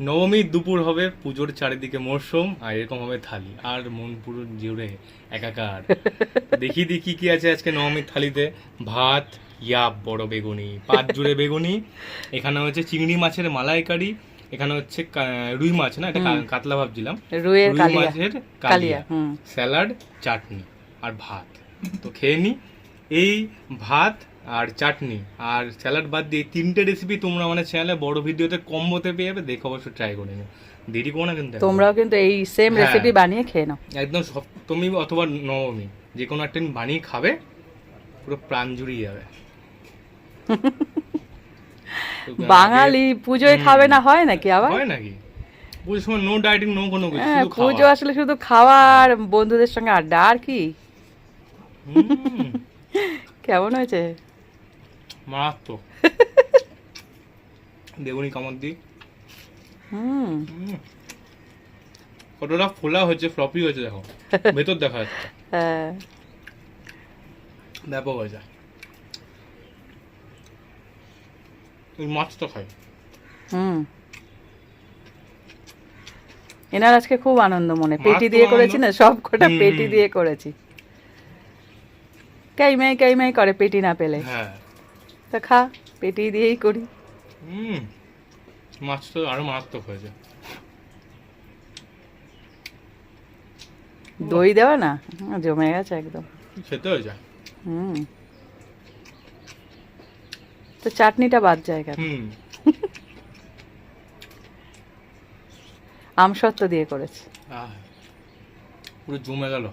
নবমীর দুপুর হবে, পুজোর চারিদিকে মরশুম, আর এরকম হবে থালি, আর মন পুরো জুড়ে একাকার। দেখি দেখি কি আছে আজকে নবমীর থালিতে। ভাত, বড় বেগুনি, পাত জুড়ে বেগুনি, এখানে হচ্ছে চিংড়ি মাছের মালাইকারি, এখানে হচ্ছে রুই মাছ, না এটা কাতলা ভাবছিলাম, রুই মাছের কালিয়া, স্যালাড, চাটনি আর ভাত। তো খেয়ে নি। এই ভাত আর চাটনি আর স্যালাড বাদ দিয়ে তিনটে রেসিপি তোমরা মানে চ্যানেলে বড় ভিডিওতে কম্বোতে পেয়ে যাবে, দেখো অবশ্যই ট্রাই করে নিও, দেরি করো না কিন্তু। তোমরাও কিন্তু এই সেম হ্যাঁ। রেসিপি বানিয়ে খেয়ে নাও। একদম সপ্তমী অথবা নবমী যে কোনো একটা দিন বানিয়ে খাবে, পুরো প্রাণ জুড়িয়ে যাবে। বাঙালি পুজোয় খাবে না হয় নাকি আবার? হয় নাকি? পুজোর সময় নো ডায়েটিং, নো কোনো কিছু, হ্যাঁ, শুধু পুজো খাওয়া। আসলে শুধু খাওয়ার, বন্ধুদের সঙ্গে আড্ডা, আর কি। হুম, কেমন হয়েছে? মারাত্মক। বেগুনি কামড় দিই। হুম, কতটা ফোলা হয়েছে, ফ্লপি হয়েছে দেখো, ভেতর দেখা যাচ্ছে, হ্যাঁ। ব্যাপক হয়েছে। ওই মাছটা খাই। হুম, এনার আজকে খুব আনন্দ মনে, পেটি মারাত্মক দিয়ে আনন্দ। করেছি না, সব কটা হুম, পেটি হুম। দিয়ে করেছি। কাইমাই করে পেটি না পেলে। হ্যাঁ। তা খা, পেটি দিয়েই করি। মাছটা আরো মারাত্মক হয়েছে। দই দেওয়া না, জমে গেছে একদম। খেতে হয়েছে। হুম, তো চাটনিটা বাদ যায় কেন? আমসত্ত্ব দিয়ে করেছি। পুরো জমে গেল।